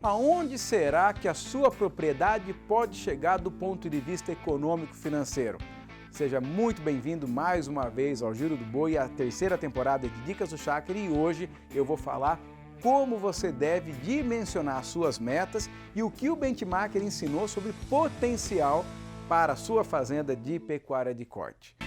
Aonde será que a sua propriedade pode chegar do ponto de vista econômico-financeiro? Seja muito bem-vindo mais uma vez ao Giro do Boi, a terceira temporada de Dicas do Chácara, e hoje eu vou falar como você deve dimensionar suas metas e o que o benchmarker ensinou sobre potencial para a sua fazenda de pecuária de corte.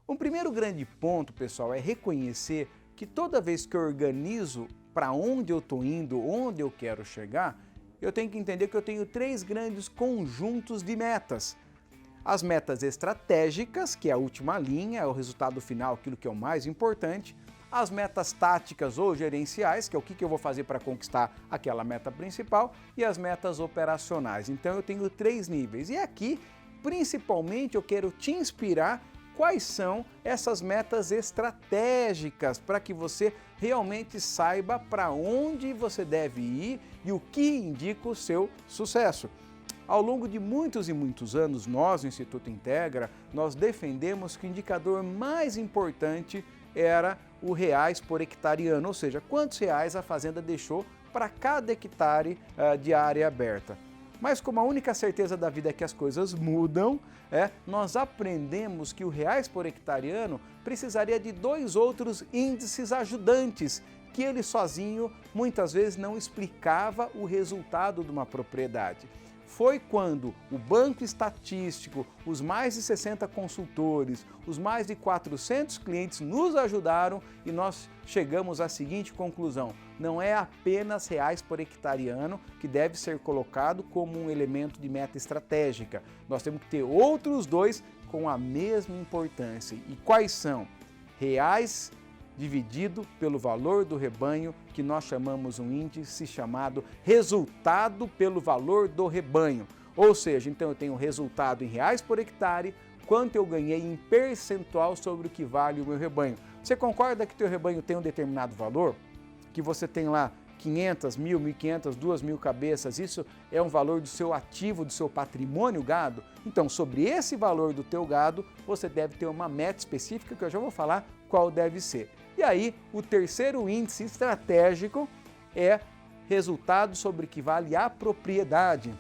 Um primeiro grande ponto, pessoal, é reconhecer que toda vez que eu organizo para onde eu estou indo, onde eu quero chegar, eu tenho que entender que eu tenho três grandes conjuntos de metas. As metas estratégicas, que é a última linha, é o resultado final, aquilo que é o mais importante. As metas táticas ou gerenciais, que é o que eu vou fazer para conquistar aquela meta principal. E as metas operacionais. Então eu tenho três níveis. E aqui, principalmente, eu quero te inspirar quais são essas metas estratégicas para que você realmente saiba para onde você deve ir e o que indica o seu sucesso. Ao longo de muitos e muitos anos, nós, o Instituto Integra, nós defendemos que o indicador mais importante era o reais por hectare ano, ou seja, quantos reais a fazenda deixou para cada hectare de área aberta. Mas como a única certeza da vida é que as coisas mudam, nós aprendemos que o reais por hectare ano precisaria de dois outros índices ajudantes, que ele sozinho muitas vezes não explicava o resultado de uma propriedade. Foi quando o Banco Estatístico, os mais de 60 consultores, os mais de 400 clientes nos ajudaram e nós chegamos à seguinte conclusão: não é apenas reais por hectare ano que deve ser colocado como um elemento de meta estratégica. Nós temos que ter outros dois com a mesma importância. E quais são? Reais dividido pelo valor do rebanho, que nós chamamos um índice chamado resultado pelo valor do rebanho. Ou seja, então eu tenho o resultado em reais por hectare, quanto eu ganhei em percentual sobre o que vale o meu rebanho. Você concorda que teu rebanho tem um determinado valor? Que você tem lá 500, 1.000, 1.500, 2.000 cabeças, isso é um valor do seu ativo, do seu patrimônio gado? Então, sobre esse valor do teu gado, você deve ter uma meta específica, que eu já vou falar qual deve ser. E aí, o terceiro índice estratégico é resultado sobre o que vale a propriedade.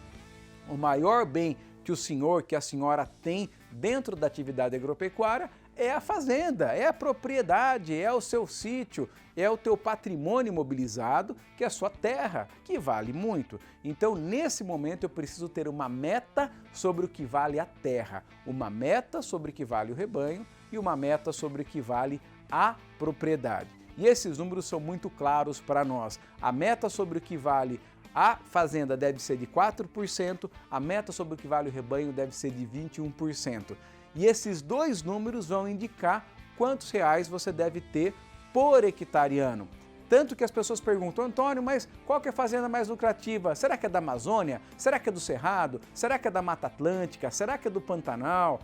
O maior bem que o senhor, que a senhora tem dentro da atividade agropecuária é a fazenda, é a propriedade, é o seu sítio, é o teu patrimônio imobilizado, que é a sua terra, que vale muito. Então, nesse momento, eu preciso ter uma meta sobre o que vale a terra, uma meta sobre o que vale o rebanho e uma meta sobre o que vale a propriedade. E esses números são muito claros para nós. A meta sobre o que vale a fazenda deve ser de 4%, a meta sobre o que vale o rebanho deve ser de 21%. E esses dois números vão indicar quantos reais você deve ter por hectare ano. Tanto que as pessoas perguntam: Antônio, mas qual que é a fazenda mais lucrativa? Será que é da Amazônia? Será que é do Cerrado? Será que é da Mata Atlântica? Será que é do Pantanal?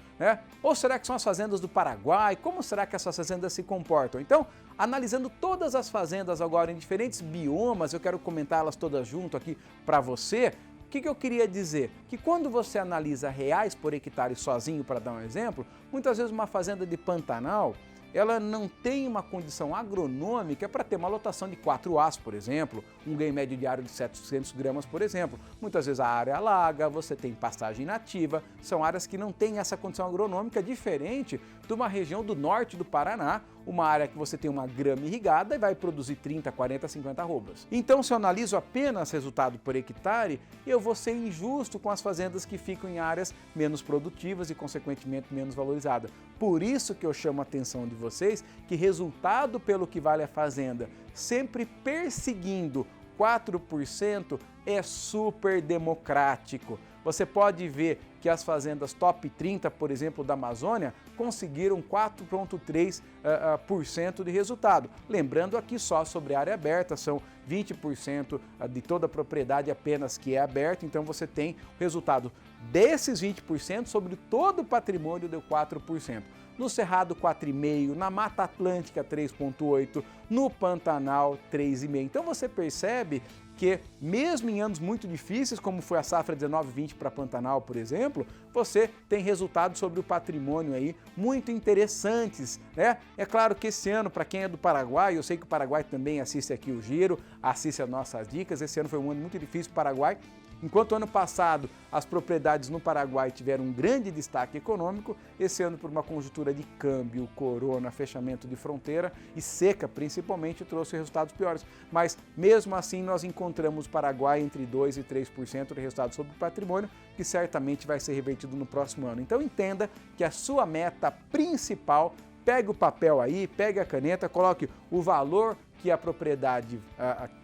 Ou será que são as fazendas do Paraguai? Como será que essas fazendas se comportam? Então, analisando todas as fazendas agora em diferentes biomas, eu quero comentá-las todas junto aqui para você. O que eu queria dizer? Que quando você analisa reais por hectare sozinho, para dar um exemplo, muitas vezes uma fazenda de Pantanal, ela não tem uma condição agronômica para ter uma lotação de 4As, por exemplo, um ganho médio diário de 700 gramas, por exemplo. Muitas vezes a área alaga, você tem pastagem nativa, são áreas que não têm essa condição agronômica, diferente de uma região do norte do Paraná, uma área que você tem uma grama irrigada e vai produzir 30, 40, 50 arrobas. Então, se eu analiso apenas resultado por hectare, eu vou ser injusto com as fazendas que ficam em áreas menos produtivas e, consequentemente, menos valorizadas. Por isso que eu chamo a atenção de vocês que resultado pelo que vale a fazenda, sempre perseguindo 4%, é super democrático. Você pode ver que as fazendas top 30, por exemplo, da Amazônia, conseguiram 4,3% de resultado. Lembrando aqui só sobre área aberta, são 20% de toda a propriedade apenas que é aberta, então você tem o resultado desses 20% sobre todo o patrimônio deu 4%. No Cerrado 4,5%, na Mata Atlântica 3,8%, no Pantanal 3,5%. Então você percebe que mesmo em anos muito difíceis, como foi a safra 19-20 para Pantanal, por exemplo, você tem resultados sobre o patrimônio aí muito interessantes, né? É claro que esse ano, para quem é do Paraguai, eu sei que o Paraguai também assiste aqui o Giro, assiste as nossas dicas, esse ano foi um ano muito difícil para o Paraguai. Enquanto ano passado as propriedades no Paraguai tiveram um grande destaque econômico, esse ano por uma conjuntura de câmbio, corona, fechamento de fronteira e seca principalmente trouxe resultados piores. Mas mesmo assim nós encontramos o Paraguai entre 2% e 3% de resultado sobre o patrimônio, que certamente vai ser revertido no próximo ano. Então entenda que a sua meta principal, pegue o papel aí, pegue a caneta, coloque o valor que a propriedade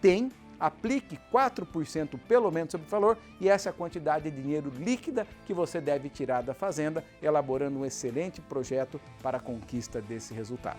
tem, aplique 4% pelo menos sobre o valor e essa é a quantidade de dinheiro líquida que você deve tirar da fazenda, elaborando um excelente projeto para a conquista desse resultado.